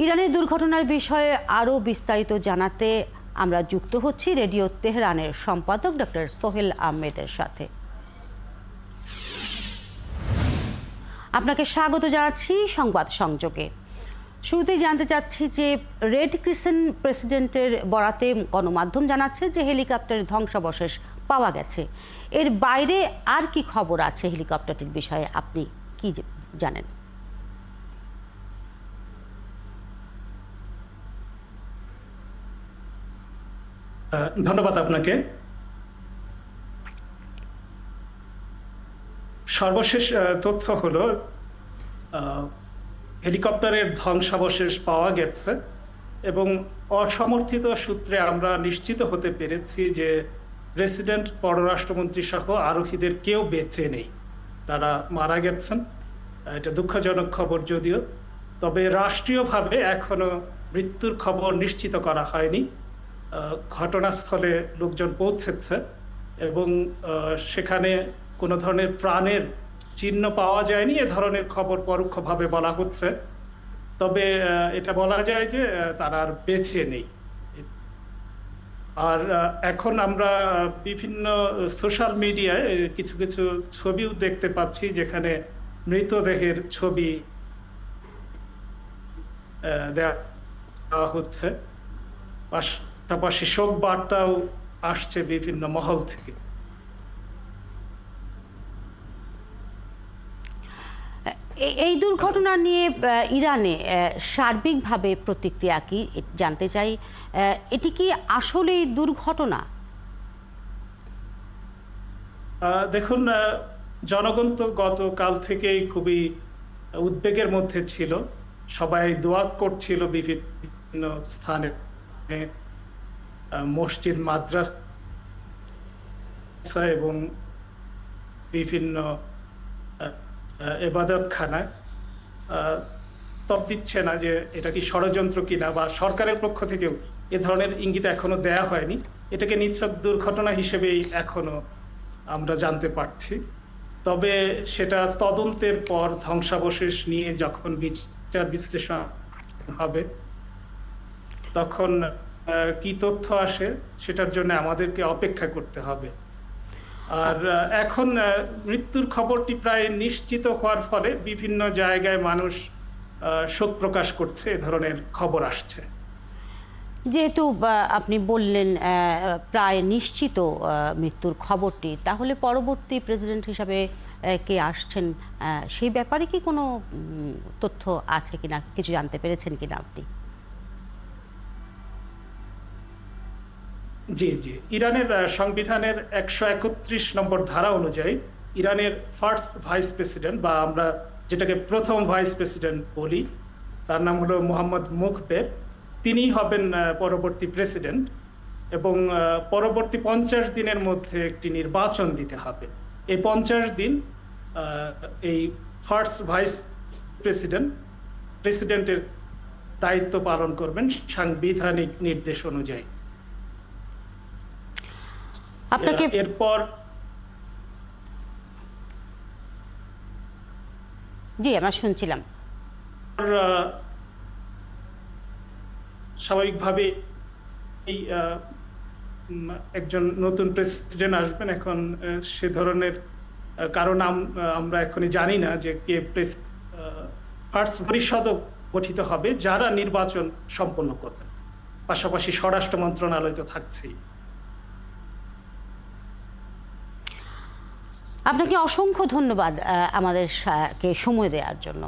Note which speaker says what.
Speaker 1: ইরানের দুর্ঘটনার বিষয়ে আরও বিস্তারিত জানাতে আমরা যুক্ত হচ্ছি রেডিও তেহরানের সম্পাদক ডক্টর সোহেল আহমেদের সাথে। আপনাকে স্বাগত জানাচ্ছি সংবাদ সংযোগে। শুরুতেই জানতে চাচ্ছি যে রেড ক্রিসেন্ট প্রেসিডেন্টের বরাতে গণমাধ্যম জানাচ্ছে যে হেলিকপ্টারের ধ্বংসাবশেষ পাওয়া গেছে। এর বাইরে আর কি খবর আছে হেলিকপ্টারটির বিষয়ে আপনি কি জানেন?
Speaker 2: ধন্যবাদ আপনাকে। সর্বশেষ তথ্য হলো হেলিকপ্টারের ধ্বংসাবশেষ পাওয়া গেছে এবং অসমর্থিত সূত্রে আমরা নিশ্চিত হতে পেরেছি যে প্রেসিডেন্ট, পররাষ্ট্রমন্ত্রী সহ আরোহীদের কেউ বেঁচে নেই, তারা মারা গেছেন। এটা দুঃখজনক খবর যদিও, তবে রাষ্ট্রীয়ভাবে এখনো মৃত্যুর খবর নিশ্চিত করা হয়নি। ঘটনাস্থলে লোকজন পৌঁছেছে এবং সেখানে কোনো ধরনের প্রাণের চিহ্ন পাওয়া যায়নি, এ ধরনের খবর পরোক্ষভাবে বলা হচ্ছে। তবে এটা বলা যায় যে তারা আর বেঁচে নেই। আর এখন আমরা বিভিন্ন সোশ্যাল মিডিয়ায় কিছু কিছু ছবিও দেখতে পাচ্ছি যেখানে মৃতদেহের ছবি দেওয়া হচ্ছে, পাশাপাশি শোক বার্তাও আসছে বিভিন্ন মহল থেকে।
Speaker 1: এই দুর্ঘটনা নিয়ে ইরানে সার্বিকভাবে প্রতিক্রিয়া কি জানতে চাই। এটি কি আসলেই দুর্ঘটনা?
Speaker 2: দেখুন, জনগণ তো গতকাল থেকেই খুবই উদ্বেগের মধ্যে ছিল। সবাই দোয়া করছিল বিভিন্ন স্থানে, মসজিদ, মাদ্রাসা এবং বিভিন্ন ইবাদতখানায়। তব দিচ্ছে না যে এটা কি ষড়যন্ত্র কিনা, বা সরকারের পক্ষ থেকেও এ ধরনের ইঙ্গিত এখনো দেয়া হয়নি। এটাকে নিছক দুর্ঘটনা হিসেবেই এখনো আমরা জানতে পারছি। তবে সেটা তদন্তের পর ধ্বংসাবশেষ নিয়ে যখন বিচার বিশ্লেষণ হবে তখন কি তথ্য আসে সেটার জন্য আমাদেরকে অপেক্ষা করতে হবে। আর এখন মৃত্যুর খবরটি প্রায় নিশ্চিত হওয়ার ফলে বিভিন্ন জায়গায় মানুষ শোক প্রকাশ করছে, এ ধরনের খবর আসছে।
Speaker 1: যেহেতু আপনি বললেন প্রায় নিশ্চিত মৃত্যুর খবরটি, তাহলে পরবর্তী প্রেসিডেন্ট হিসাবে কে আসছেন সেই ব্যাপারে কি কোনো তথ্য আছে কিনা, কিছু জানতে পেরেছেন কিনা আপনি?
Speaker 2: জি জি, ইরানের সংবিধানের 131 নম্বর ধারা অনুযায়ী ইরানের ফার্স্ট ভাইস প্রেসিডেন্ট, বা আমরা যেটাকে প্রথম ভাইস প্রেসিডেন্ট বলি, তার নাম হলো মোহাম্মদ মুখবের। তিনি হবেন পরবর্তী প্রেসিডেন্ট এবং পরবর্তী 50 দিনের মধ্যে একটি নির্বাচন দিতে হবে। এই 50 দিন এই ফার্স্ট ভাইস প্রেসিডেন্টের দায়িত্ব পালন করবেন সাংবিধানিক নির্দেশ অনুযায়ী।
Speaker 1: আপনাকে
Speaker 2: এরপর
Speaker 1: জি, আমরা শুনছিলাম।
Speaker 2: স্বাভাবিকভাবে এই একজন নতুন প্রেসিডেন্ট আসবেন। এখন সে ধরনের কারণ আমরা এখনই জানি না যে কে ফার্স্ট পরিষদও গঠিত হবে যারা নির্বাচন সম্পন্ন করবেন। পাশাপাশি স্বরাষ্ট্র মন্ত্রণালয় তো থাকছেই।
Speaker 1: আপনাকে অসংখ্য ধন্যবাদ আমাদেরকে সময় দেওয়ার জন্য।